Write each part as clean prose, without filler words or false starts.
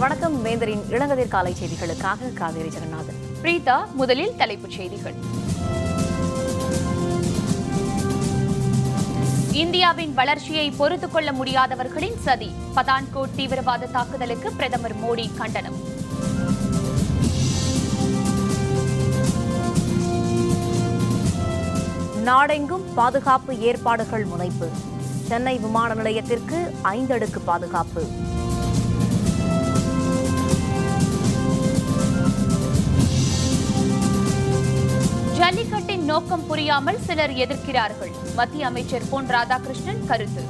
வணக்கம். வேந்தரின் இளங்கதிர் காலை செய்திகளுக்காக காவேரி ஜெகநாதன். பிரீதா, முதலில் தலைப்புச் செய்திகள். இந்தியாவின் வளர்ச்சியை பொறுத்துக் கொள்ள முடியாதவர்களின் சதி. பதான்கோட் தீவிரவாத தாக்குதலுக்கு பிரதமர் மோடி கண்டனம். நாடெங்கும் பாதுகாப்பு ஏற்பாடுகள் முனைப்பு. சென்னை விமான நிலையத்திற்கு 5 அடுக்கு பாதுகாப்பு. ஜல்லிக்கட்டின் நோக்கம் புரியாமல் சிலர் எதிர்க்கிறார்கள். மத்திய அமைச்சர் பொன் ராதாகிருஷ்ணன் கருத்து.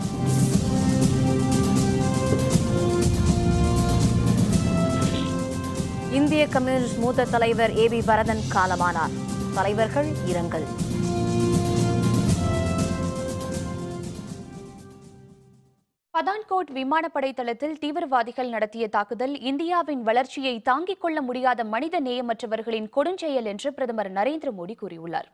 இந்திய கம்யூனிஸ்ட் மூத்த தலைவர் ஏபி பரதன் காலமானார். தலைவர்கள் இரங்கல். பதான்கோட் விமானப்படை தளத்தில் தீவிரவாதிகள் நடத்திய தாக்குதல் இந்தியாவின் வளர்ச்சியை தாங்கிக் கொள்ள முடியாத மனித நேயமற்றவர்களின் கொடுஞ்செயல் என்று பிரதமர் நரேந்திர மோடி கூறியுள்ளார்.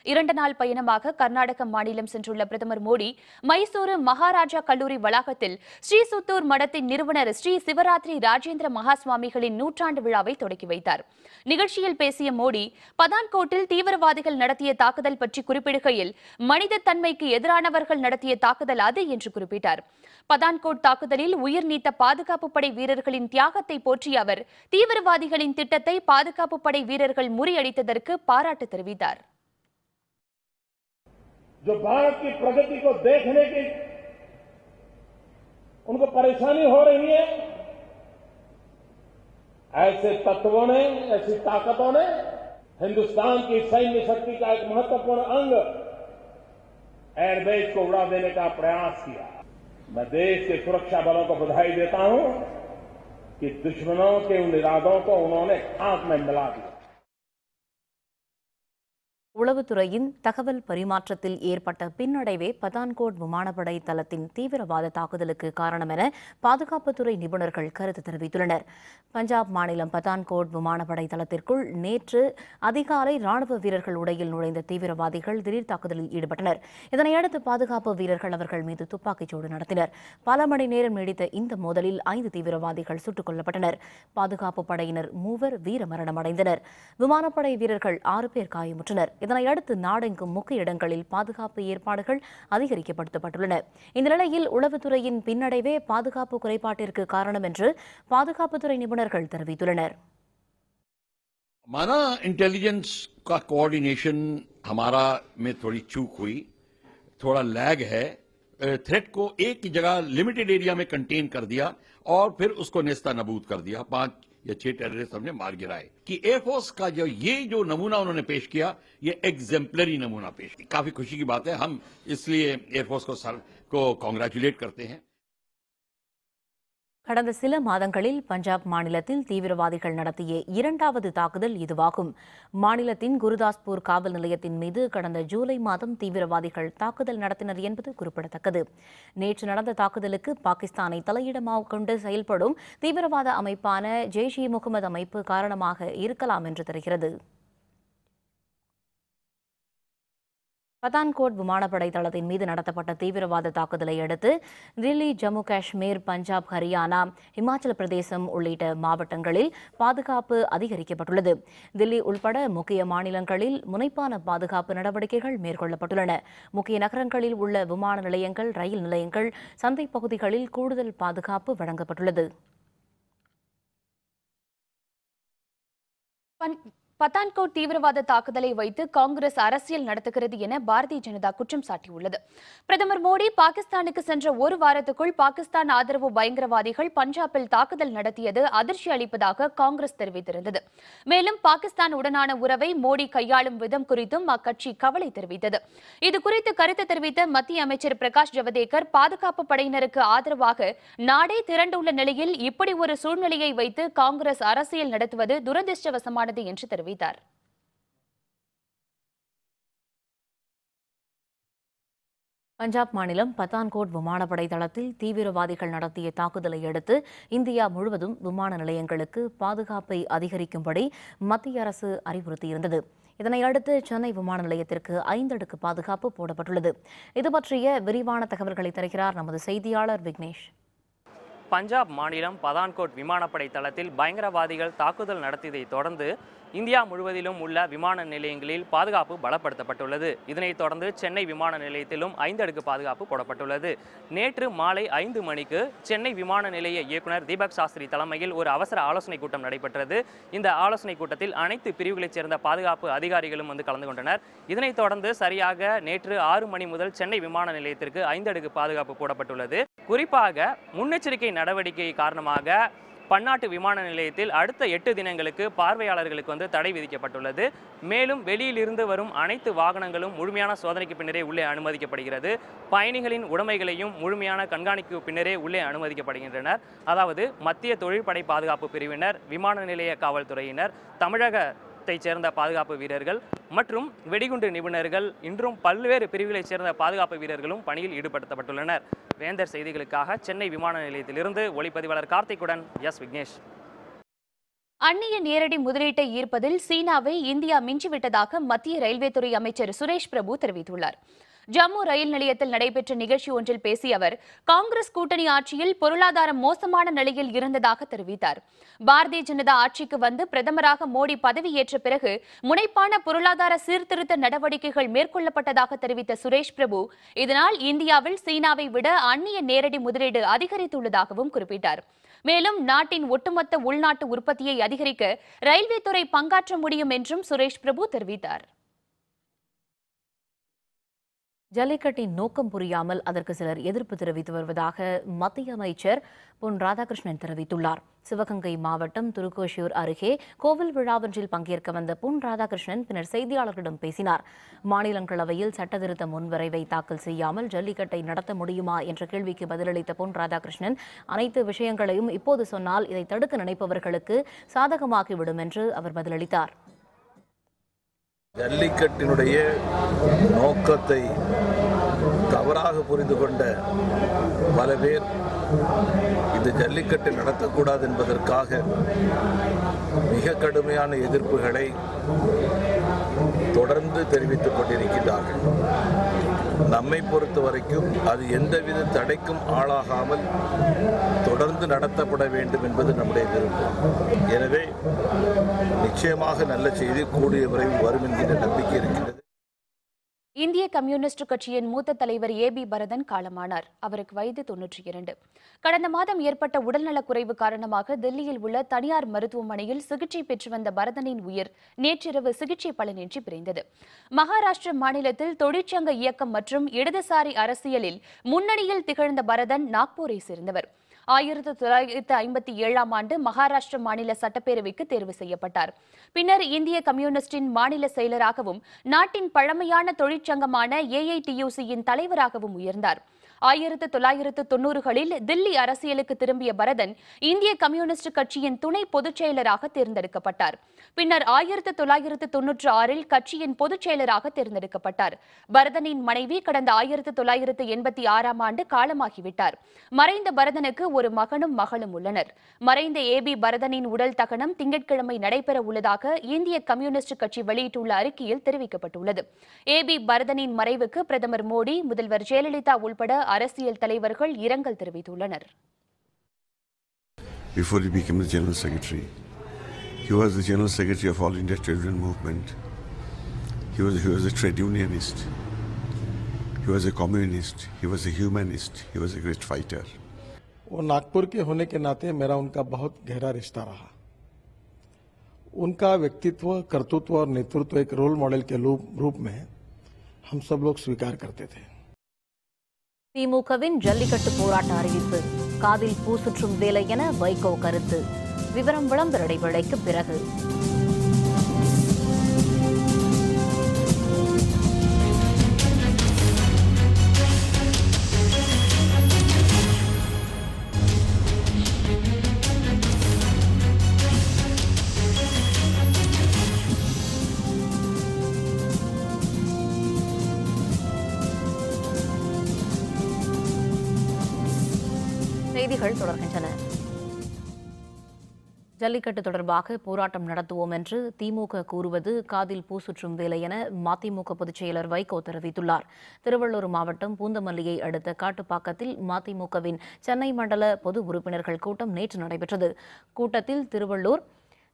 2 நாள் பயணமாக கர்நாடக மாநிலம் சென்றுள்ள பிரதமர் மோடி மைசூரு மகாராஜா கல்லூரி வளாகத்தில் ஸ்ரீசுத்தூர் மடத்தின் நிறுவனர் ஸ்ரீ சிவராத்திரி ராஜேந்திர மகாசுவாமிகளின் 100ஆண்டு விழாவை தொடக்கி வைத்தார். நிகழ்ச்சியில் பேசிய மோடி பதான்கோட்டில் தீவிரவாதிகள் நடத்திய தாக்குதல் பற்றி குறிப்பிடுகையில் மனித தன்மைக்கு எதிரானவர்கள் நடத்திய தாக்குதல் அது என்று குறிப்பிட்டார். பதான்கோட் தாக்குதலில் உயிர் நீத்த பாதுகாப்பு படை வீரர்களின் தியாகத்தை போற்றிய அவர் தீவிரவாதிகளின் திட்டத்தை பாதுகாப்பு படை வீரர்கள் முறியடித்ததற்கு பாராட்டு தெரிவித்தார். जो भारत की प्रगति को देखने की उनको परेशानी हो रही है, ऐसे तत्वों ने, ऐसी ताकतों ने हिंदुस्तान की सैन्य शक्ति का एक महत्वपूर्ण अंग एयरबेस को उड़ा देने का प्रयास किया। मैं देश के सुरक्षा बलों को बधाई देता हूं कि दुश्मनों के उन इरादों को उन्होंने खाक में मिला दिया. உளவுத்துறையின் தகவல் பரிமாற்றத்தில் ஏற்பட்ட பின்னடைவே பதான்கோட் விமானப்படை தளத்தின் தீவிரவாத தாக்குதலுக்கு காரணம் என பாதுகாப்புத்துறை நிபுணர்கள் கருத்து தெரிவித்துள்ளனர். பஞ்சாப் மாநிலம் பதான்கோட் விமானப்படை தளத்திற்குள் நேற்று அதிகாலை ராணுவ வீரர்கள் உடையில் நுழைந்த தீவிரவாதிகள் திடீர் தாக்குதலில் ஈடுபட்டனர். இதனையடுத்து பாதுகாப்பு வீரர்கள் அவர்கள் மீது துப்பாக்கிச்சூடு நடத்தினர். பல மணி நேரம் நீடித்த இந்த மோதலில் 5 தீவிரவாதிகள் சுட்டுக் கொல்லப்பட்டனர். பாதுகாப்பு படையினர் 3 வீரமரணமடைந்தனர். விமானப்படை வீரர்கள் 6 பேர் காயமுற்றனர். இதனையடுத்து நாடெங்கும் முக்கிய இடங்களில் பாதுகாப்பு ஏற்பாடுகள் அதிகரிக்கப்பட்டுள்ளன. இந்த நிலையில் உளவுத்துறையின் பின்னடைவே பாதுகாப்பு குறைபாட்டிற்கு காரணம் என்று பாதுகாப்புத்துறை நிபுணர்கள் தெரிவித்துள்ளனர். हमारा इंटेलिजेंस का कोऑर्डिनेशन हमारा में थोड़ी चूक हुई, थोड़ा लैग है. थ्रेट को एक ही जगह लिमिटेड एरिया में कंटेन कर दिया और फिर उसको नेस्ता नबूद कर दिया. 5 या 6 टेररिस्ट हमने मार गिराए. कि एयरफोर्स का जो नमूना उन्होंने पेश किया, ये एग्जेम्पलरी नमूना पेश किया. काफी खुशी की बात है. हम इसलिए एयरफोर्स को कांग्रेचुलेट करते हैं. கடந்த சில மாதங்களில் பஞ்சாப் மாநிலத்தில் தீவிரவாதிகள் நடத்திய 2வது தாக்குதல் இதுவாகும். மாநிலத்தின் குருதாஸ்பூர் காவல் நிலையத்தின் மீது கடந்த ஜூலை மாதம் தீவிரவாதிகள் தாக்குதல் நடத்தினர் என்பது குறிப்பிடத்தக்கது. நேற்று நடந்த தாக்குதலுக்கு பாகிஸ்தானை தலையிடமாக கொண்டு செயல்படும் தீவிரவாத அமைப்பான ஜெய்ஷ்-இ-முகமது அமைப்பு காரணமாக இருக்கலாம் என்று தெரிகிறது. பதான்கோட் விமானப்படை தளத்தின் மீது நடத்தப்பட்ட தீவிரவாத தாக்குதலை அடுத்து தில்லி, ஜம்மு காஷ்மீர், பஞ்சாப், ஹரியானா, இமாச்சல பிரதேசம் உள்ளிட்ட மாவட்டங்களில் பாதுகாப்பு அதிகரிக்கப்பட்டுள்ளது. தில்லி உள்பட முக்கிய மாநிலங்களில் முனைப்பான பாதுகாப்பு நடவடிக்கைகள் மேற்கொள்ளப்பட்டுள்ளன. முக்கிய நகரங்களில் உள்ள விமான நிலையங்கள், ரயில் நிலையங்கள், சந்தை பகுதிகளில் கூடுதல் பாதுகாப்பு வழங்கப்பட்டுள்ளது. பதான்கோட் தீவிரவாத தாக்குதலை வைத்து காங்கிரஸ் அரசியல் நடத்துகிறது என பாரதிய ஜனதா குற்றம் சாட்டியுள்ளது. பிரதமர் மோடி பாகிஸ்தானுக்கு சென்ற ஒரு வாரத்துக்குள் பாகிஸ்தான் ஆதரவு பயங்கரவாதிகள் பஞ்சாபில் தாக்குதல் நடத்தியது அதிர்ச்சி அளிப்பதாக காங்கிரஸ் தெரிவித்திருந்தது. மேலும் பாகிஸ்தான் உடனான உறவை மோடி கையாளும் விதம் குறித்தும் அக்கட்சி கவலை தெரிவித்தது. இதுகுறித்து கருத்து தெரிவித்த மத்திய அமைச்சர் பிரகாஷ் ஜவடேகர் பாதுகாப்பு படையினருக்கு ஆதரவாக நாடே திரண்டுள்ள நிலையில் இப்படி ஒரு சூழ்நிலையை வைத்து காங்கிரஸ் அரசியல் நடத்துவது துரதிருஷ்டவசமானது என்று தெரிவித்தார். பஞ்சாப் மாநிலம் பதான்கோட் விமானப்படை தளத்தில் தீவிரவாதிகள் நடத்திய தாக்குதலை அடுத்து இந்தியா முழுவதும் விமான நிலையங்களுக்கு பாதுகாப்பை அதிகரிக்கும்படி மத்திய அரசு அறிவுறுத்தியிருந்தது. இதனையடுத்து சென்னை விமான நிலையத்திற்கு 5 அடுக்கு பாதுகாப்பு போடப்பட்டுள்ளது. இது பற்றிய விரிவான தகவல்களை தருகிறார் நமது செய்தியாளர் விக்னேஷ். பஞ்சாப் மாநிலம் பதான்கோட் விமானப்படை தளத்தில் பயங்கரவாதிகள் தாக்குதல் நடத்தியதை தொடர்ந்து இந்தியா முழுவதிலும் உள்ள விமான நிலையங்களில் பாதுகாப்பு பலப்படுத்தப்பட்டுள்ளது. இதனைத் தொடர்ந்து சென்னை விமான நிலையத்திலும் 5 அடுக்கு பாதுகாப்பு போடப்பட்டுள்ளது. நேற்று மாலை 5 மணிக்கு சென்னை விமான நிலைய இயக்குனர் தீபக் சாஸ்திரி தலைமையில் ஒரு அவசர ஆலோசனை கூட்டம் நடைபெற்றது. இந்த ஆலோசனை கூட்டத்தில் அனைத்து பிரிவுகளைச் சேர்ந்த பாதுகாப்பு அதிகாரிகளும் கலந்து கொண்டனர். இதனைத் தொடர்ந்து சரியாக நேற்று 6 மணி முதல் சென்னை விமான நிலையத்திற்கு 5 அடுக்கு பாதுகாப்பு போடப்பட்டுள்ளது. குறிப்பாக முன்னெச்சரிக்கை நடவடிக்கை காரணமாக பன்னாட்டு விமான நிலையத்தில் அடுத்த 8 தினங்களுக்கு பார்வையாளர்களுக்கு தடை விதிக்கப்பட்டுள்ளது. மேலும் வெளியிலிருந்து வரும் அனைத்து வாகனங்களும் முழுமையான சோதனைக்கு பின்னரே உள்ளே அனுமதிக்கப்படுகிறது. பயணிகளின் உடைமைகளையும் முழுமையான கண்காணிப்பு பின்னரே உள்ளே அனுமதிக்கப்படுகின்றனர். அதாவது மத்திய தொழிற்படை பாதுகாப்பு பிரிவினர், விமான நிலைய காவல்துறையினர், தமிழகத்தைச் சேர்ந்த பாதுகாப்பு வீரர்கள் மற்றும் வெடிகுண்டு நிபுணர்கள், இன்றும் பல்வேறு பிரிவுகளைச் சேர்ந்த பாதுகாப்பு வீரர்களும் பணியில் ஈடுபடுத்தப்பட்டுள்ளனர். வேந்தர் செய்திகளுக்காக சென்னை விமான நிலையத்திலிருந்து ஒளிப்பதிவாளர் கார்த்திக்குடன் எஸ் விக்னேஷ். அந்நிய நேரடி முதலீட்டை ஈர்ப்பதில் சீனாவை இந்தியா மிஞ்சிவிட்டதாக மத்திய ரயில்வே துறை அமைச்சர் சுரேஷ் பிரபு தெரிவித்துள்ளார். ஜம்மு ரயில் நிலையத்தில் நடைபெற்ற நிகழ்ச்சி ஒன்றில் பேசிய அவர், காங்கிரஸ் கூட்டணி ஆட்சியில் பொருளாதாரம் மோசமான நிலையில் இருந்ததாக தெரிவித்தார். பாரதிய ஜனதா ஆட்சிக்கு வந்து பிரதமராக மோடி பதவியேற்ற பிறகு முனைப்பான பொருளாதார சீர்திருத்த நடவடிக்கைகள் மேற்கொள்ளப்பட்டதாக தெரிவித்த சுரேஷ் பிரபு, இதனால் இந்தியாவில் சீனாவை விட அந்நிய நேரடி முதலீடு அதிகரித்துள்ளதாகவும் குறிப்பிட்டார். மேலும் நாட்டின் ஒட்டுமொத்த உள்நாட்டு உற்பத்தியை அதிகரிக்க ரயில்வே துறை பங்காற்ற முடியும் என்றும் சுரேஷ் பிரபு தெரிவித்தார். ஜல்லிக்கட்டின் நோக்கம் புரியாமல் அதற்கு சிலர் எதிர்ப்பு தெரிவித்து வருவதாக மத்திய அமைச்சர் பொன் ராதாகிருஷ்ணன் தெரிவித்துள்ளார். சிவகங்கை மாவட்டம் திருக்கோஷூர் அருகே கோவில் விழாவொன்றில் பங்கேற்க வந்த பொன் ராதாகிருஷ்ணன் பின்னர் செய்தியாளர்களிடம் பேசினார். மாநிலங்களவையில் சட்டத்திருத்த முன்வரைவை தாக்கல் செய்யாமல் ஜல்லிக்கட்டை நடத்த முடியுமா என்ற கேள்விக்கு பதிலளித்த பொன் ராதாகிருஷ்ணன், அனைத்து விஷயங்களையும் இப்போது சொன்னால் இதை தடுக்க நினைப்பவர்களுக்கு சாதகமாகிவிடும் என்று அவர் பதிலளித்தார். ஜல்லிக்கட்டினுடைய நோக்கத்தை தவறாக புரிந்து கொண்ட பல பேர் இந்த ஜல்லிக்கட்டை நடத்தக்கூடாது என்பதற்காக மிக கடுமையான எதிர்ப்புகளை தொடர்ந்து தெரிவித்துக் கொண்டிருக்கிறார்கள். நம்மை பொறுத்த வரைக்கும் அது எந்தவித தடைக்கும் ஆளாகாமல் தொடர்ந்து நடத்தப்பட வேண்டும் என்பது நம்முடைய விருப்பம். எனவே நிச்சயமாக நல்ல செய்தி கூடிய விரைவில் வரும் என்கிற நம்பிக்கை இருக்கிறது. இந்திய கம்யூனிஸ்ட் கட்சியின் மூத்த தலைவர் ஏபி பரதன் காலமானார். அவருக்கு வயது 92. கடந்த மாதம் ஏற்பட்ட உடல்நலக்குறைவு காரணமாக தில்லியில் உள்ள தனியார் மருத்துவமனையில் சிகிச்சை பெற்று வந்த பரதனின் உயிர் நேற்றிரவு சிகிச்சை பலனின்றி பிரிந்தது. மகாராஷ்டிர மாநிலத்தில் தொழிற்சங்க இயக்கம் மற்றும் இடதுசாரி அரசியலில் முன்னணியில் திகழ்ந்த பரதன் நாக்பூரை சேர்ந்தவர். 1957ஆம் ஆண்டு மகாராஷ்டிர மாநில சட்டப்பேரவைக்கு தேர்வு செய்யப்பட்டார். பின்னர் இந்திய கம்யூனிஸ்டின் மாநில செயலராகவும் நாட்டின் பழமையான தொழிற்சங்கமான AITUCயின் தலைவராகவும் உயர்ந்தார். 1990களில் தில்லி அரசியலுக்கு திரும்பிய பரதன் இந்திய கம்யூனிஸ்ட் கட்சியின் துணை பொதுச் செயலராக தேர்ந்தெடுக்கப்பட்டார். பின்னர் 1996இல் கட்சியின் பொதுச் செயலராக தேர்ந்தெடுக்கப்பட்டார். பரதனின் மனைவி கடந்த 1986ஆம் ஆண்டு காலமாகிவிட்டார். மறைந்த பரதனுக்கு ஒரு மகனும் மகளும் உள்ளனர். மறைந்த ஏபி பரதனின் உடல் தகனம் திங்கட்கிழமை நடைபெற உள்ளதாக இந்திய கம்யூனிஸ்ட் கட்சி வெளியிட்டுள்ள அறிக்கையில் தெரிவிக்கப்பட்டுள்ளது. ஏபி பரதனின் மறைவுக்கு பிரதமர் மோடி, முதல்வர் ஜெயலலிதா உள்பட அரசியல் தலைவர்கள் இரங்கல் தெரிவித்துள்ளனர். Before he became the General Secretary, he was the General Secretary of All India Trade Movement. He was a trade unionist. He was a communist. He was a humanist. He was a great fighter. वो नागपुर के होने के नाते मेरा उनका बहुत गहरा रिश्ता रहा. उनका व्यक्तित्व, कर्तृत्व और नेतृत्व एक रोल मॉडल के रूप में हम सब लोग स्वीकार करते थे. திமுகவின் ஜல்லிக்கட்டு போராட்ட அறிவிப்பு, காதில் பூ சுற்றும் வேலை என வைகோ கருத்து. விவரம் விளம்பர இடைவேளைக்கு பிறகு. செய்திகள் தொடர்கின்றன. ஜல்லிக்கட்டு தொடர்பாக போராட்டம் நடத்துவோம் என்று திமுக கூறுவது காதில் பூ சுற்றும் வேலை என மதிமுக பொதுச் செயலர் வைகோ தெரிவித்துள்ளார். திருவள்ளூர் மாவட்டம் பூந்தமல்லியை அடுத்த காட்டுப்பாக்கத்தில் மதிமுகவின் சென்னை மண்டல பொது உறுப்பினர்கள் கூட்டம் நேற்று நடைபெற்றது. கூட்டத்தில் திருவள்ளூர்,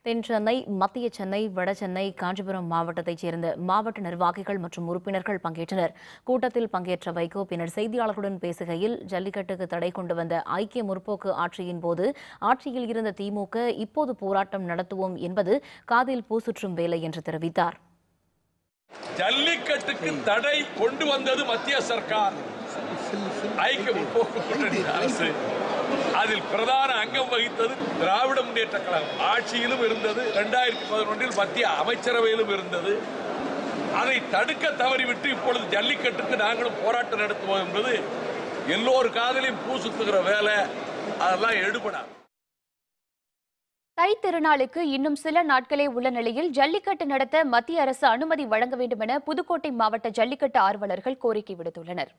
தென் சென்னை, மத்திய சென்னை, வட சென்னை, காஞ்சிபுரம் மாவட்டத்தைச் சேர்ந்த மாவட்ட நிர்வாகிகள் மற்றும் உறுப்பினர்கள் பங்கேற்றனர். கூட்டத்தில் பங்கேற்ற வைகோ பின்னர் செய்தியாளர்களுடன் பேசுகையில், ஜல்லிக்கட்டுக்கு தடை கொண்டு வந்த ஐக்கிய முற்போக்கு ஆட்சியின் போது ஆட்சியில் இருந்த திமுக இப்போது போராட்டம் நடத்துவோம் என்பது காதில் பூ சுற்றும் வேலை என்று தெரிவித்தார். ஜல்லிக்கட்டுக்கு தடை கொண்டு வந்தது மத்திய சர்க்கார், ஐக்கிய முற்போக்கு கூட்டணி அரசு. அதில் பிரதான அங்கம் வகித்தது திராவிட முன்னேற்ற கழகம். ஆட்சியிலும் இருந்தது, 2011 மத்திய அமைச்சரவையிலும் இருந்தது. அதை தடுக்க தவறிவிட்டு இப்பொழுது ஜல்லிக்கட்டுக்கு நாங்களும் போராட்டம் நடத்துவோம் என்பது எல்லோரு காதலையும் பூ சுத்துகிற வேலை. அதெல்லாம் எடுபடாது. தை திருநாளுக்கு இன்னும் சில நாட்களே உள்ள நிலையில் ஜல்லிக்கட்டு நடத்த மத்திய அரசு அனுமதி வழங்க வேண்டும் என புதுக்கோட்டை மாவட்ட ஜல்லிக்கட்டு ஆர்வலர்கள் கோரிக்கை விடுத்துள்ளனர்.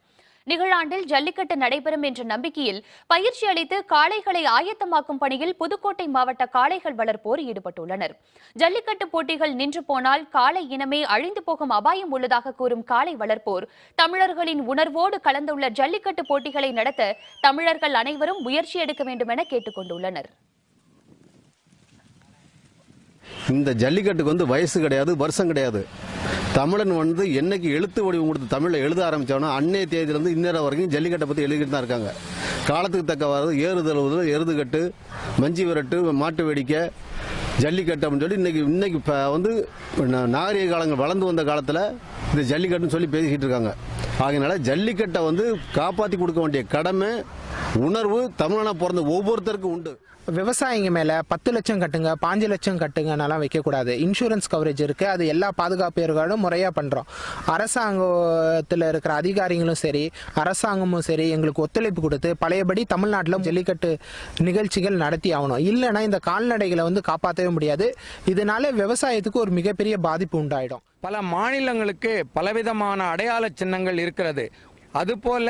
நிகழாண்டில் ஜல்லிக்கட்டு நடைபெறும் என்ற நம்பிக்கையில் பயிற்சி அளித்து காளைகளை ஆயத்தமாக்கும் பணியில் புதுக்கோட்டை மாவட்ட காளைகள் வளர்ப்போர் ஈடுபட்டுள்ளனர். ஜல்லிக்கட்டு போட்டிகள் நின்று போனால் காளை இனமே அழிந்து போகும் அபாயம் உள்ளதாக கூறும் காளை வளர்ப்போர், தமிழர்களின் உணர்வோடு கலந்துள்ள ஜல்லிக்கட்டு போட்டிகளை நடத்த தமிழர்கள் அனைவரும் முயற்சி எடுக்க வேண்டும் என கேட்டுக் கொண்டுள்ளனர். இந்த ஜல்லிக்கட்டுக்கு வயசு கிடையாது, வருஷம் கிடையாது. தமிழன் என்னைக்கு எழுத்து வடிவம் கொடுத்து தமிழில் எழுத ஆரம்பித்தானோ அன்னைய தேதியிலிருந்து இன்னொரு வரைக்கும் ஜல்லிக்கட்டை பற்றி எழுதிட்டு தான் இருக்காங்க. காலத்துக்கு தக்கவாறு ஏறுதழுவது, எருதுகட்டு, மஞ்சி விரட்டு, மாட்டு வேடிக்கை, ஜல்லிக்கட்டு அப்படின்னு சொல்லி இன்னைக்கு நாகரிக காலங்கள் வளர்ந்து வந்த காலத்தில் இந்த ஜல்லிக்கட்டுன்னு சொல்லி பேசிக்கிட்டு இருக்காங்க. ஆகையினால ஜல்லிக்கட்டை காப்பாற்றி கொடுக்க வேண்டிய கடமை, உணர்வு தமிழனா பிறந்த ஒவ்வொருத்தருக்கும் உண்டு. விவசாயிங்க மேல 10 லட்சம் கட்டுங்க, 5 லட்சம் கட்டுங்கன்னெல்லாம் வைக்கக்கூடாது. இன்சூரன்ஸ் கவரேஜ் இருக்கு, அது எல்லா பாதுகாப்பு ஏற்பாடும் முறையா பண்றோம். அரசாங்கத்தில் இருக்கிற அதிகாரிகளும் சரி, அரசாங்கமும் சரி எங்களுக்கு ஒத்துழைப்பு கொடுத்து பழையபடி தமிழ்நாட்டில் ஜல்லிக்கட்டு நிகழ்ச்சிகள் நடத்தி ஆகணும். இல்லைன்னா இந்த கால்நடைகளை காப்பாற்றவே முடியாது. இதனால விவசாயத்துக்கு ஒரு மிகப்பெரிய பாதிப்பு உண்டாயிடும். பல மாநிலங்களுக்கு பலவிதமான அடையாள சின்னங்கள் இருக்கிறது. அதுபோல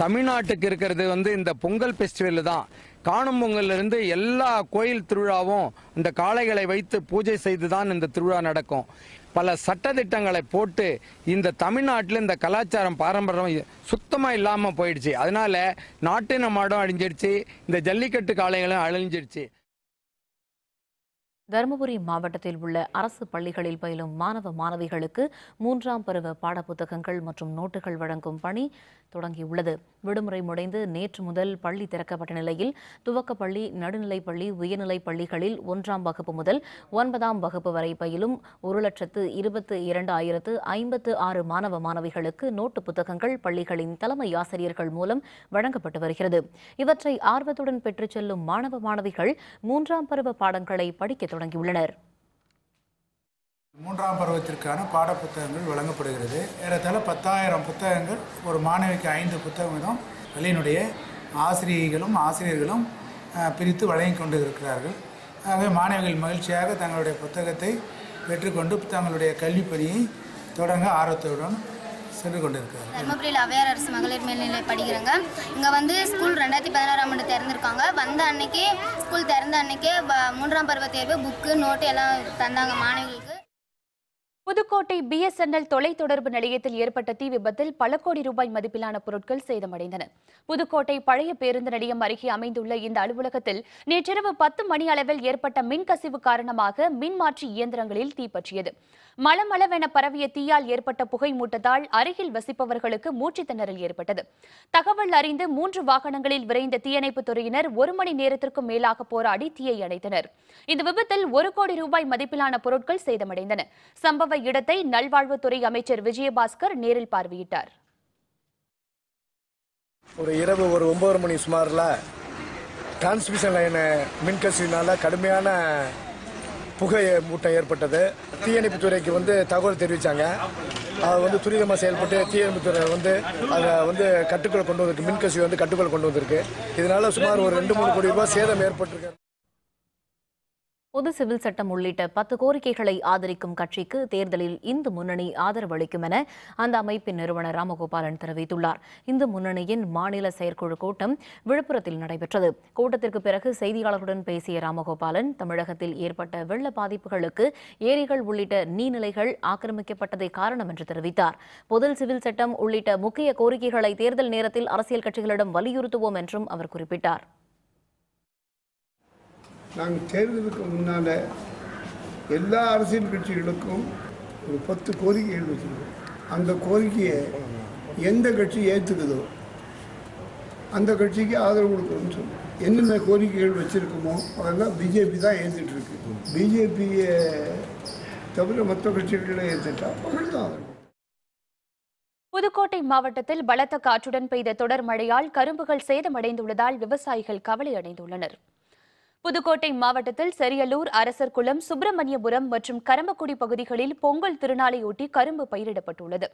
தமிழ்நாட்டுக்கு இருக்கிறது இந்த பொங்கல் பெஸ்டிவல் தான். காணும் பொங்கல்ல இருந்து எல்லா கோயில் திருவிழாவும் இந்த காளைகளை வைத்து பூஜை செய்துதான் இந்த திருவிழா நடக்கும். பல சட்டதிட்டங்களை போட்டு இந்த தமிழ்நாட்டில் இந்த கலாச்சாரம் பாரம்பரியம் சுத்தமா இல்லாம போயிடுச்சு. அதனால நாட்டின மாடும் அழிஞ்சிடுச்சு, இந்த ஜல்லிக்கட்டு காளைகளும் அழிஞ்சிடுச்சு. தருமபுரி மாவட்டத்தில் உள்ள அரசு பள்ளிகளில் பயிலும் மாணவ மாணவிகளுக்கு 3ஆம் பருவ பாடப்புத்தகங்கள் மற்றும் நோட்டுகள் வழங்கும் பணி தொடங்கியுள்ளது. விடுமுறை முடிந்து நேற்று முதல் பள்ளி திறக்கப்பட்ட நிலையில் துவக்கப்பள்ளி, நடுநிலைப்பள்ளி, உயர்நிலைப் பள்ளிகளில் 1ஆம் வகுப்பு முதல் 9ஆம் வகுப்பு வரை பயிலும் 1,22,056 மாணவ மாணவிகளுக்கு நோட்டு புத்தகங்கள் பள்ளிகளின் தலைமை ஆசிரியர்கள் மூலம் வழங்கப்பட்டு வருகிறது. இவற்றை ஆர்வத்துடன் பெற்றுச் செல்லும் மாணவ மாணவிகள் 3ஆம் பருவ பாடங்களை படிக்க தொடங்கியுள்ளனர். 3ஆம் பருவத்திற்கான பாட புத்தகங்கள் வழங்கப்படுகிறது. ஏறத்தாழ 10,000 புத்தகங்கள், ஒரு மாணவிக்கு 5 புத்தகம் வீதம் பள்ளியினுடைய ஆசிரியர்களும் பிரித்து வழங்கி கொண்டு இருக்கிறார்கள். ஆகவே மாணவிகள் மகிழ்ச்சியாக தங்களுடைய புத்தகத்தை பெற்றுக்கொண்டு தங்களுடைய கல்வி பணியை தொடங்க ஆர்வத்துடன் சென்று கொண்டிருக்கிறார்கள். தர்மபுரியில் அவ்வையார் அரசு மகளிர் மேல்நிலை படிக்கிறாங்க. இங்கே ஸ்கூல் 2016ஆம் ஆண்டு திறந்திருக்காங்க. வந்த அன்னைக்கு ஸ்கூல் திறந்த அன்னைக்கே 3ஆம் பருவ தேர்வு, புக்கு, நோட்டு எல்லாம் தந்தாங்க மாணவிகளுக்கு. புதுக்கோட்டை BSNL தொலைத்தொடர்பு நிலையத்தில் ஏற்பட்ட தீ விபத்தில் பல கோடி ரூபாய் மதிப்பிலான பொருட்கள் சேதமடைந்தன. புதுக்கோட்டை பழைய பேருந்து நிலையம் அருகே அமைந்துள்ள இந்த அலுவலகத்தில் நேற்றிரவு 10 மணி அளவில் ஏற்பட்ட மின்கசிவு காரணமாக மின்மாற்றி இயந்திரங்களில் தீப்பற்றியது. மளமளவென பரவிய தீயால் ஏற்பட்ட புகை மூட்டத்தால் அருகில் வசிப்பவர்களுக்கு மூச்சுத் திணறல் ஏற்பட்டது. தகவல் அறிந்து 3 வாகனங்களில் விரைந்த தீயணைப்புத் துறையினர் 1 மணி நேரத்திற்கும் மேலாக போராடி தீயை அணைத்தனர். இந்த விபத்தில் 1 கோடி ரூபாய் மதிப்பிலான பொருட்கள் சேதமடைந்தன. சம்பவ இடத்தை நல்வாழ்வுத்துறை அமைச்சர் விஜயபாஸ்கர் நேரில் பார்வையிட்டார். இரவு 9 மணி சுமாரில் டிரான்ஸ்மிஷன் லைன் மின்கசிவினால கடுமையான புகை மூட்டம் ஏற்பட்டது. தீயணைப்புத்துறைக்கு தகவல் தெரிவித்தாங்க. அது துரிதமாக செயல்பட்டு தீயணைப்புத்துறை அதை கட்டுக்குள்ள கொண்டு வந்திருக்கு. மின்கசிவு கட்டுக்குள்ள கொண்டு வந்திருக்கு. இதனால சுமார் ஒரு 2-3 கோடி ரூபாய் சேதம் ஏற்பட்டிருக்கு. பொது சிவில் சட்டம் உள்ளிட்ட 10 கோரிக்கைகளை ஆதரிக்கும் கட்சிக்கு தேர்தலில் இந்து முன்னணி ஆதரவு அளிக்கும் என அந்த அமைப்பின் நிறுவனர் ராமகோபாலன் தெரிவித்துள்ளார். இந்து முன்னணியின் மாநில செயற்குழு கூட்டம் விழுப்புரத்தில் நடைபெற்றது. கூட்டத்திற்கு பிறகு செய்தியாளர்களுடன் பேசிய ராமகோபாலன், தமிழகத்தில் ஏற்பட்ட வெள்ள பாதிப்புகளுக்கு ஏரிகள் உள்ளிட்ட நீர்நிலைகள் ஆக்கிரமிக்கப்பட்டதே காரணம் என்று தெரிவித்தார். பொது சிவில் சட்டம் உள்ளிட்ட முக்கிய கோரிக்கைகளை தேர்தல் நேரத்தில் அரசியல் கட்சிகளிடம் வலியுறுத்துவோம் என்றும் அவர் குறிப்பிட்டார். நாங்கள் தேர்தலுக்கு முன்னால் எல்லா அரசியல் கட்சிகளுக்கும் ஒரு 10 கோரிக்கைகள் வச்சுருக்கோம். அந்த கோரிக்கையை எந்த கட்சி ஏற்றுக்குதோ அந்த கட்சிக்கு ஆதரவு கொடுக்கணும்னு சொல்லுவோம். என்னென்ன கோரிக்கைகள் வச்சுருக்கோமோ அதெல்லாம் பிஜேபி தான் ஏற்றுட்டு இருக்கு. பிஜேபியை தவிர மற்ற கட்சிகளை ஏற்றுட்டா அவங்களுக்கு தான் ஆதரவு. புதுக்கோட்டை மாவட்டத்தில் பலத்த காற்றுடன் பெய்த தொடர் மழையால் கரும்புகள் சேதமடைந்துள்ளதால் விவசாயிகள் கவலை அடைந்துள்ளனர். புதுக்கோட்டை மாவட்டத்தில் செரியலூர், அரசர்குளம், சுப்பிரமணியபுரம் மற்றும் கரம்பக்குடி பகுதிகளில் பொங்கல் திருநாளையொட்டி கரும்பு பயிரிடப்பட்டுள்ளது.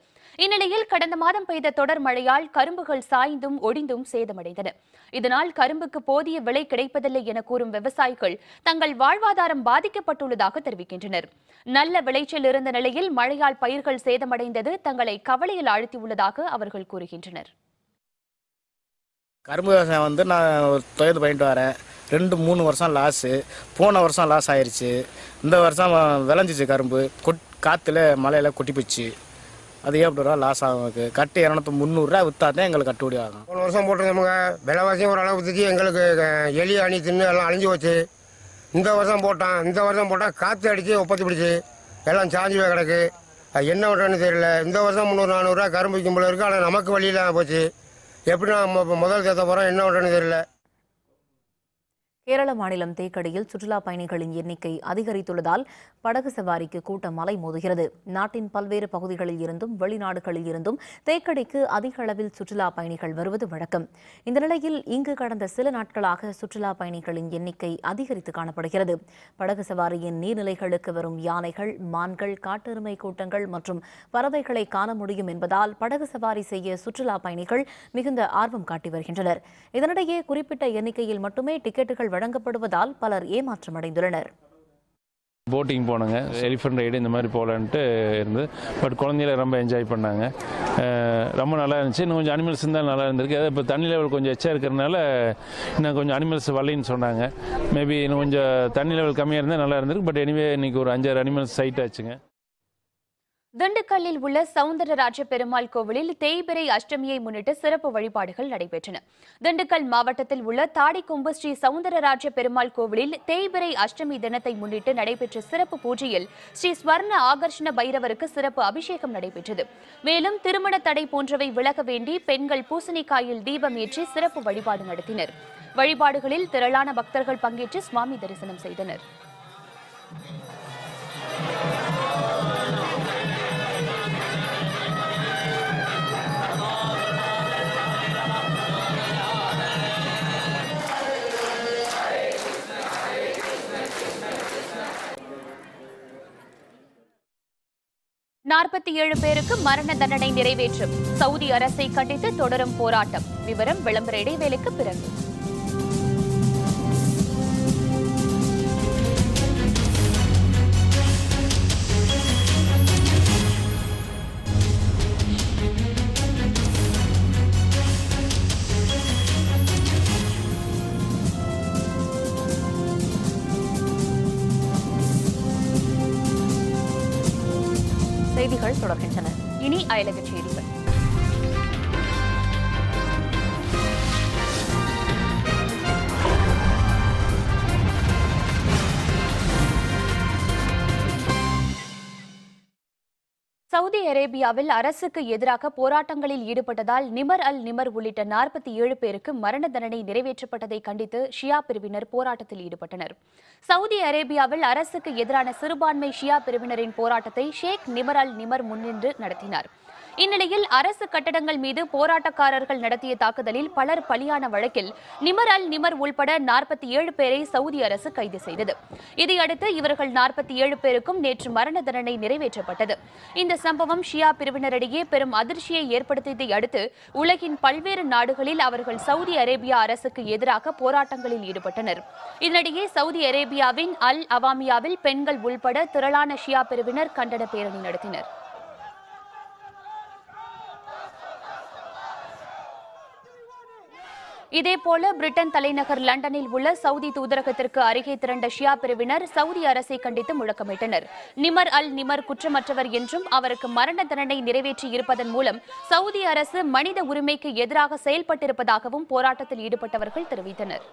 இந்நிலையில் கடந்த மாதம் பெய்த தொடர் மழையால் கரும்புகள் சாய்ந்தும் ஒடிந்தும் சேதமடைந்தன. இதனால் கரும்புக்கு போதிய விலை கிடைப்பதில்லை என கூறும் விவசாயிகள் தங்கள் வாழ்வாதாரம் பாதிக்கப்பட்டுள்ளதாக தெரிவிக்கின்றனர். நல்ல விளைச்சல் இருந்த நிலையில் மழையால் பயிர்கள் சேதமடைந்தது தங்களை கவலையில் ஆழ்த்தியுள்ளதாக அவர்கள் கூறுகின்றனர். கரும்பு விவசாயம் நான் தொழில் பண்ணிட்டு வரேன். 2-3 வருஷம் லாஸு. போன வருஷம் லாஸ் ஆயிடுச்சு. இந்த வருஷம் விளைஞ்சிச்சு கரும்பு. காற்றுல மழையில் கொட்டி போச்சு. அது எப்படி ரூபா லாஸ் ஆகும். எனக்கு கட்டு 200-300 விற்றா தான் எங்களுக்கு கட்டுப்படி ஆகும். போன வருஷம் போட்டிருந்தோமுங்க, விலைவாசியும் ஒரு அளவுக்கு எங்களுக்கு எலி அணி தின்னு எல்லாம் அழிஞ்சு போச்சு. இந்த வருஷம் போட்டால் காற்று அடித்து ஒப்பத்தி பிடிச்சி எல்லாம் சாஞ்சி போய் கிடக்கு. என்ன பண்ணுறேன்னு தெரியல. இந்த வருஷம் 300-400 கரும்பு விற்கும் போல இருக்குது. ஆனால் நமக்கு வழியில் போச்சு. எப்படி நான் முதல் சேர்த்த போகிறோம், என்ன பண்ணுறேன்னு தெரியல. கேரள மாநிலம் தேக்கடியில் சுற்றுலா பயணிகளின் எண்ணிக்கை அதிகரித்துள்ளதால் படகு சவாரிக்கு கூட்டம் மலை மோதுகிறது. நாட்டின் பல்வேறு பகுதிகளில் இருந்தும் வெளிநாடுகளில் இருந்தும் தேக்கடிக்கு அதிக அளவில் சுற்றுலா பயணிகள் வருவது வழக்கம். இந்த நிலையில் இங்கு கடந்த சில நாட்களாக சுற்றுலா பயணிகளின் எண்ணிக்கை அதிகரித்து காணப்படுகிறது. படகு சவாரியின் நீர்நிலைகளுக்கு வரும் யானைகள், மான்கள், காட்டெருமை கூட்டங்கள் மற்றும் பறவைகளை காண முடியும் என்பதால் படகு சவாரி செய்ய சுற்றுலா பயணிகள் மிகுந்த ஆர்வம் காட்டி வருகின்றனர். இதனிடையே குறிப்பிட்ட எண்ணிக்கையில் மட்டுமே டிக்கெட்டுகள் வழங்கப்படுவதால் பலர் ஏமாற்றமடைந்துள்ளனர். போட்டிங் போனாங்க, எலிஃபென்ட் ரைடு இந்த மாதிரி போகலான்ட்டு இருந்து. பட் குழந்தைகளை ரொம்ப என்ஜாய் பண்ணாங்க. ரொம்ப நல்லா இருந்துச்சு. இன்னும் கொஞ்சம் அனிமல்ஸ் இருந்தால் நல்லா இருந்திருக்கு. அது இப்போ தண்ணி லெவல் கொஞ்சம் எச்சா இருக்கிறதுனால இன்னும் கொஞ்சம் அனிமல்ஸ் வரலைன்னு சொன்னாங்க. மேபி இன்னும் கொஞ்சம் தண்ணி லெவல் கம்மியாக இருந்தால் நல்லா இருந்திருக்கு. பட் எனிவே இன்னைக்கு ஒரு 5-6 அனிமல்ஸ் சைட் ஆச்சுங்க. திண்டுக்கல்லில் உள்ள சவுந்தரராஜ பெருமாள் கோவிலில் தேய்பிறை அஷ்டமியை முன்னிட்டு சிறப்பு வழிபாடுகள் நடைபெற்றன. திண்டுக்கல் மாவட்டத்தில் உள்ள தாடிக்கொம்பு ஸ்ரீ சவுந்தரராஜ பெருமாள் கோவிலில் தேய்பிறை அஷ்டமி தினத்தை முன்னிட்டு நடைபெற்ற சிறப்பு பூஜையில் ஸ்ரீ ஸ்வர்ண ஆகர்ஷண பைரவருக்கு சிறப்பு அபிஷேகம் நடைபெற்றது. மேலும் திருமண தடை போன்றவை விலக வேண்டி பெண்கள் பூசணிக்காயில் தீபம் ஏற்றி சிறப்பு வழிபாடு நடத்தினர். வழிபாடுகளில் திரளான பக்தர்கள் பங்கேற்று சுவாமி தரிசனம் செய்தனர். நாற்பத்தி 7 பேருக்கு மரண தண்டனை நிறைவேற்றும் சவுதி அரசை கண்டித்து தொடரும் போராட்டம். விவரம் விளம்பர இடைவேளைக்கு பிறகு. செய்திகள் தொடர்கின்றன. இனி அயலக செய்திகள். சவுதி அரேபியாவில் அரசுக்கு எதிராக போராட்டங்களில் ஈடுபட்டதால் நிமர் அல் நிமர் உள்ளிட்ட 47 பேருக்கு மரண தண்டனை நிறைவேற்றப்பட்டதை கண்டித்து ஷியா பிரிவினர் போராட்டத்தில் ஈடுபட்டனர். சவுதி அரேபியாவில் அரசுக்கு எதிரான சிறுபான்மை ஷியா பிரிவினரின் போராட்டத்தை ஷேக் நிமர் அல் நிமர் முன்னின்று நடத்தினார். இந்நிலையில் அரசு கட்டடங்கள் மீது போராட்டக்காரர்கள் நடத்திய தாக்குதலில் பலர் பலியான வழக்கில் நிமர் அல் நிமர் உள்பட 47 பேரை சவுதி அரசு கைது செய்தது. இதையடுத்து இவர்கள் 47 பேருக்கும் நேற்று மரண தண்டனை நிறைவேற்றப்பட்டது. இந்த சம்பவம் ஷியா பிரிவினரிடையே பெரும் அதிர்ச்சியை ஏற்படுத்தியதை அடுத்து உலகின் பல்வேறு நாடுகளில் அவர்கள் சவுதி அரேபியா அரசுக்கு எதிராக போராட்டங்களில் ஈடுபட்டனர். இதனிடையே சவுதி அரேபியாவின் அல் அவாமியாவில் பெண்கள் உள்பட திரளான ஷியா பிரிவினர் கண்டன பேரணி நடத்தினர். இதேபோல பிரிட்டன் தலைநகர் லண்டனில் உள்ள சவுதி தூதரகத்திற்கு அருகே திரண்ட ஷியா பிரிவினர் சவுதி அரசை கண்டித்து முழக்கமிட்டனர். நிமர் அல் நிமர் குற்றமற்றவர் என்றும் அவருக்கு மரண தண்டனை நிறைவேற்றி இருப்பதன் மூலம் சவுதி அரசு மனித உரிமைக்கு எதிராக செயல்பட்டிருப்பதாகவும் போராட்டத்தில் ஈடுபட்டவர்கள் தெரிவித்தனர்.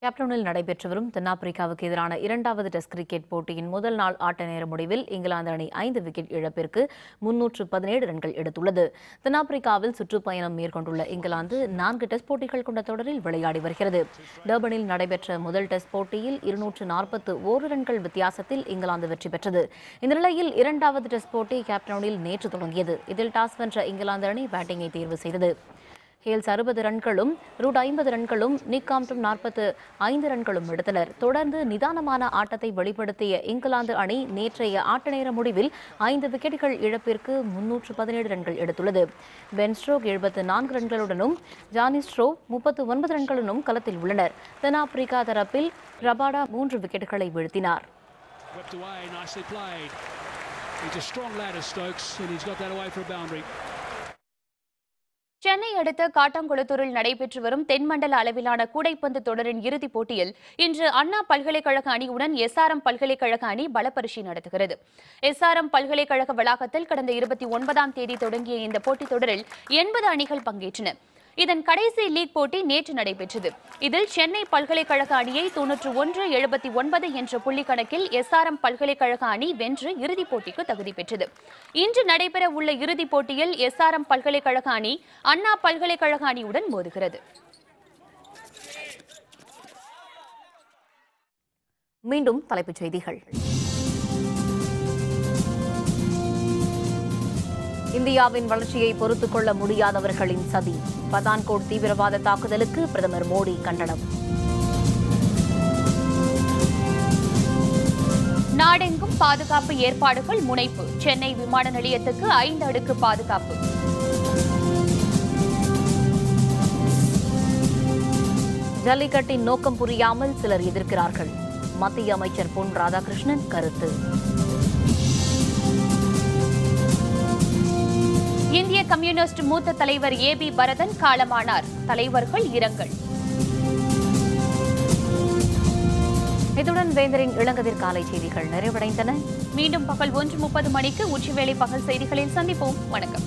கேப்டவுனில் நடைபெற்று வரும் தென்னாப்பிரிக்காவுக்கு எதிரான 2வது டெஸ்ட் கிரிக்கெட் போட்டியின் முதல் நாள் ஆட்ட நேர முடிவில் இங்கிலாந்து அணி 5 விக்கெட் இழப்பிற்கு 317 ரன்கள் எடுத்துள்ளது. தென்னாப்பிரிக்காவில் சுற்றுப்பயணம் மேற்கொண்டுள்ள இங்கிலாந்து 4 டெஸ்ட் போட்டிகள் கொண்ட தொடரில் விளையாடி வருகிறது. டர்பனில் நடைபெற்ற முதல் டெஸ்ட் போட்டியில் 241 ரன்கள் வித்தியாசத்தில் இங்கிலாந்து வெற்றி பெற்றது. இந்த நிலையில் 2வது டெஸ்ட் போட்டி கேப்டவுனில் நேற்று தொடங்கியது. இதில் டாஸ் வென்ற இங்கிலாந்து அணி பேட்டிங்கை தேர்வு செய்தது. ஹேல்ஸ் 60 ரன்களும் ரூட் 50 ரன்களும் நிக் காம்ப்டன் 45 ரன்களும் எடுத்தனர். தொடர்ந்து நிதானமான ஆட்டத்தை வெளிப்படுத்திய இங்கிலாந்து அணி நேற்றைய ஆட்ட நேர முடிவில் 5 விக்கெட்டுகள் இழப்பிற்கு 317 ரன்கள் எடுத்துள்ளது. பென் ஸ்ட்ரோக் 74 ரன்களுடனும் ஜானி ஸ்ட்ரோ 39 ரன்களுடனும் களத்தில் உள்ளனர். தென்னாப்பிரிக்கா தரப்பில் ரபாடா 3 விக்கெட்டுகளை வீழ்த்தினார். சென்னை அடுத்த காட்டாங்குளத்தூரில் நடைபெற்று வரும் தென்மண்டல அளவிலான கூடைப்பந்து தொடரின் இறுதிப் போட்டியில் இன்று அண்ணா பல்கலைக்கழக அணியுடன் எஸ்ஆர்எம் பல்கலைக்கழக அணி பலப்பரிசு நடத்துகிறது. எஸ்ஆர்எம் பல்கலைக்கழக வளாகத்தில் கடந்த 29ஆம் தேதி தொடங்கிய இந்த போட்டித் தொடரில் 80 அணிகள் பங்கேற்றன. இதன் கடைசி லீக் போட்டி நேற்று நடைபெற்றது. இதில் சென்னை பல்கலைக்கழக அணியை 91-79 என்ற புள்ளி கணக்கில் எஸ்ஆர்எம் பல்கலைக்கழக அணி வென்று இறுதிப் போட்டிக்கு தகுதி பெற்றது. இன்று நடைபெற உள்ள இறுதிப் போட்டியில் எஸ்ஆர்எம் பல்கலைக்கழக அணி அண்ணா பல்கலைக்கழக அணியுடன் மோதுகிறது. மீண்டும் தலைப்புச் செய்திகள். இந்தியாவின் வளர்ச்சியை பொறுத்துக் கொள்ள முடியாதவர்களின் சதி. பதான்கோட் தீவிரவாத தாக்குதலுக்கு பிரதமர் மோடி கண்டனம். நாடெங்கும் பாதுகாப்பு ஏற்பாடுகள் முனைப்பு. சென்னை விமான நிலையத்துக்கு 5 அடுக்கு பாதுகாப்பு. ஜல்லிக்கட்டின் நோக்கம் புரியாமல் சிலர் எதிர்க்கிறார்கள். மத்திய அமைச்சர் பொன் ராதாகிருஷ்ணன் கருத்து. இந்திய கம்யூனிஸ்ட் மூத்த தலைவர் ஏபி பரதன் காலமானார். தலைவர்கள் இரங்கல். இத்துடன் வேந்தரின் இளங்கதிர் காலை செய்திகள் நிறைவடைந்தன. மீண்டும் பகல் 1:30 மணிக்கு உச்சிவேளை பகல் செய்திகளில் சந்திப்போம். வணக்கம்.